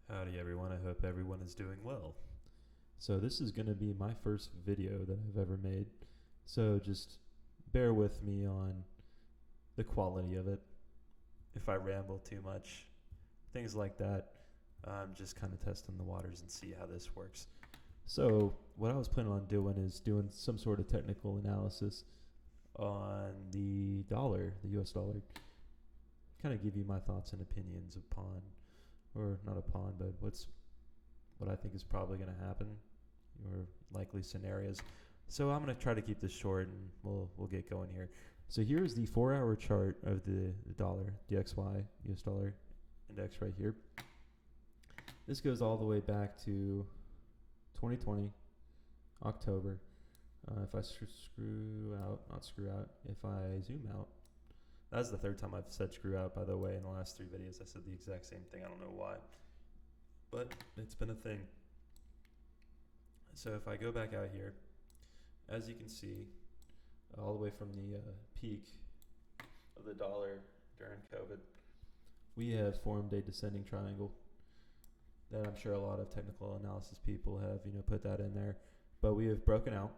Howdy everyone, I hope everyone is doing well. So this is going to be my first video that I've ever made, so just bear with me on the quality of it. If I ramble too much, things like that, I'm just kind of testing the waters and see how this works. So what I was planning on doing is doing some sort of technical analysis on the dollar, the US dollar, kind of give you my thoughts and opinions upon, or not upon, but what I think is probably going to happen, or likely scenarios. So I'm going to try to keep this short, and we'll get going here. So here's the 4-hour chart of the dollar, DXY, US dollar index right here. This goes all the way back to 2020, October. If I if I zoom out, that's the third time I've said screw out, by the way. In the last 3 videos, I said the exact same thing. I don't know why, but it's been a thing. So if I go back out here, as you can see, all the way from the peak of the dollar during COVID, we have formed a descending triangle that I'm sure a lot of technical analysis people have, put that in there. But we have broken out.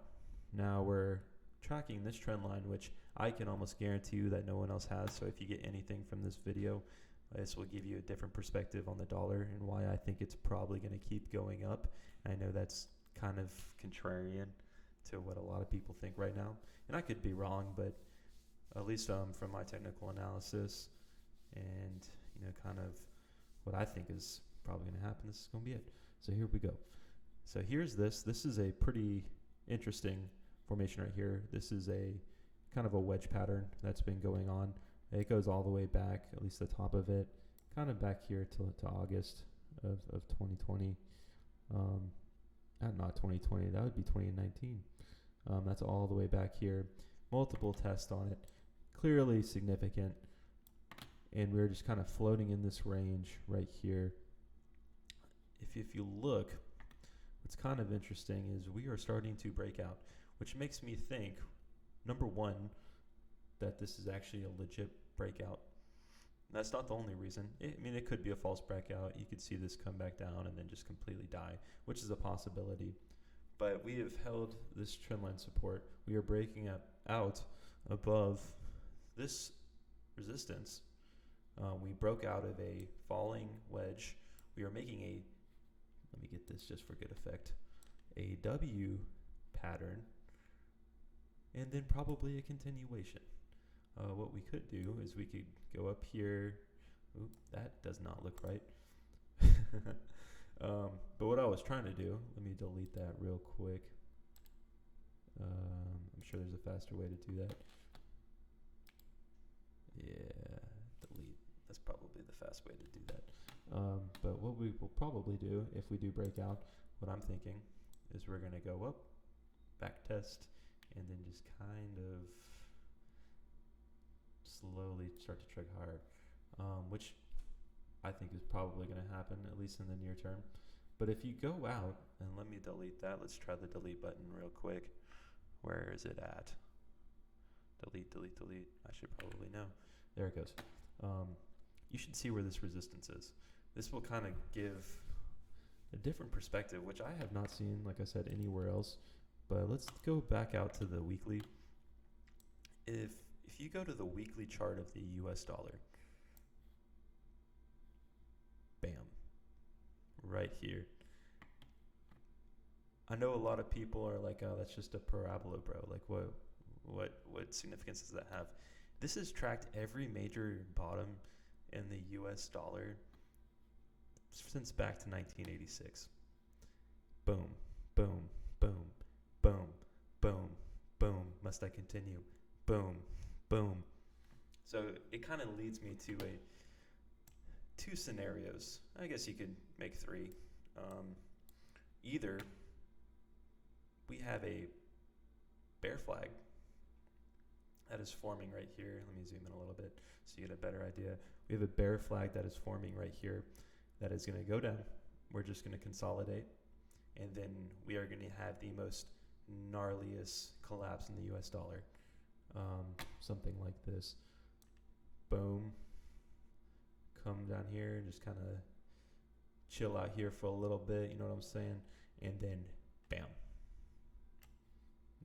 Now we're tracking this trend line, which I can almost guarantee you that no one else has. So if you get anything from this video, this will give you a different perspective on the dollar and why I think it's probably going to keep going up. And I know that's kind of contrarian to what a lot of people think right now. And I could be wrong, but at least from my technical analysis and, kind of what I think is probably going to happen, this is going to be it. So here we go. So here's this. This is a pretty interesting formation right here. This is a kind of a wedge pattern that's been going on. It goes all the way back, at least the top of it, kind of back here to August of 2020. Not 2020, that would be 2019. That's all the way back here. Multiple tests on it, clearly significant. And we're just kind of floating in this range right here. If you look, what's kind of interesting is we are starting to break out, which makes me think, number one, that this is actually a legit breakout. That's not the only reason. It could be a false breakout. You could see this come back down and then just completely die, which is a possibility. But we have held this trendline support. We are breaking out above this resistance. We broke out of a falling wedge. We are making a, let me get this just for good effect, a W pattern, and then probably a continuation. What we could do is we could go up here. Oop, that does not look right. But what I was trying to do, let me delete that real quick. I'm sure there's a faster way to do that. Yeah, delete. That's probably the fast way to do that. But what we will probably do if we do break out, what I'm thinking is we're going to go up, back test, and then just kind of slowly start to trek higher, which I think is probably going to happen, at least in the near term. But if you go out, and let me delete that. Let's try the delete button real quick. Where is it at? Delete, delete, delete. I should probably know. There it goes. You should see where this resistance is. This will kind of give a different perspective, which I have not seen, like I said, anywhere else. But let's go back out to the weekly. If you go to the weekly chart of the US dollar, bam, right here. I know a lot of people are like, oh, that's just a parabola, bro. Like, what significance does that have? This has tracked every major bottom in the US dollar since back to 1986. Boom, boom, boom, boom, boom, boom. Must I continue? Boom, boom. So it kind of leads me to two scenarios. I guess you could make 3. Either we have a bear flag that is forming right here. Let me zoom in a little bit so you get a better idea. We have a bear flag that is forming right here that is going to go down. We're just going to consolidate, and then we are going to have the most gnarliest collapse in the US dollar. Something like this. Boom. Come down here and just kind of chill out here for a little bit, you know what I'm saying? And then, bam,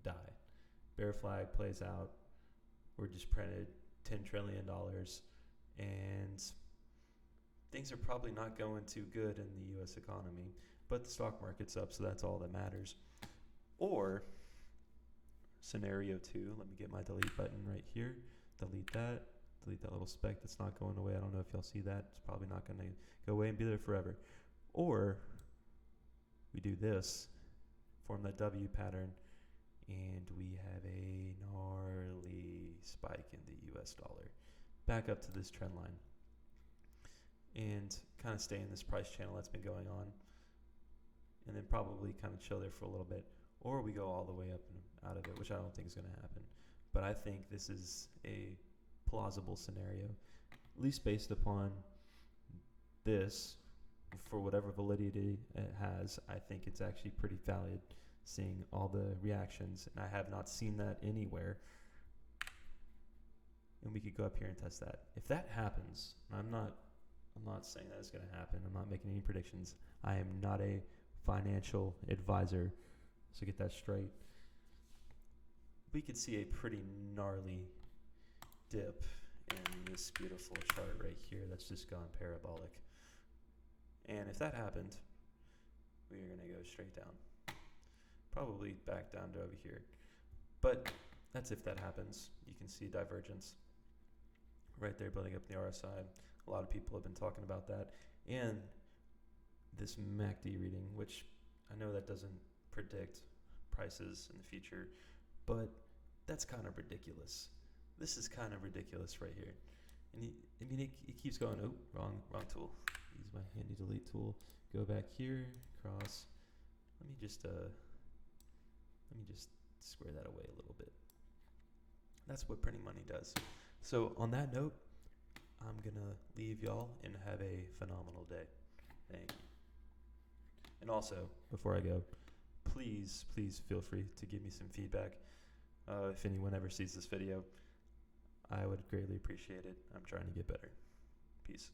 die. Bear flag plays out. We're just printed $10 trillion, and things are probably not going too good in the U.S. economy, but the stock market's up, so that's all that matters. Or scenario 2, let me get my delete button right here. Delete that little speck that's not going away. I don't know if y'all see that. It's probably not going to go away and be there forever. Or we do this, form that W pattern, and we have a gnarly spike in the US dollar. Back up to this trend line. And kind of stay in this price channel that's been going on. And then probably kind of chill there for a little bit. Or we go all the way up and out of it, which I don't think is going to happen. But I think this is a plausible scenario, at least based upon this, for whatever validity it has. I think it's actually pretty valid, seeing all the reactions, and I have not seen that anywhere. And we could go up here and test that. If that happens, I'm not saying that it's going to happen. I'm not making any predictions. I am not a financial advisor, so get that straight. We could see a pretty gnarly dip in this beautiful chart right here that's just gone parabolic. And if that happened, we are going to go straight down. Probably back down to over here. But that's if that happens. You can see divergence right there building up in the RSI. A lot of people have been talking about that. And this MACD reading, which I know that doesn't predict prices in the future, but that's kind of ridiculous. This is kind of ridiculous right here. And it keeps going. Oh, wrong tool. Use my handy delete tool. Go back here, cross. Let me just square that away a little bit. That's what printing money does. So on that note, I'm gonna leave y'all and have a phenomenal day. Thank you. And also, before I go, please feel free to give me some feedback. If anyone ever sees this video, I would greatly appreciate it. I'm trying to get better. Peace.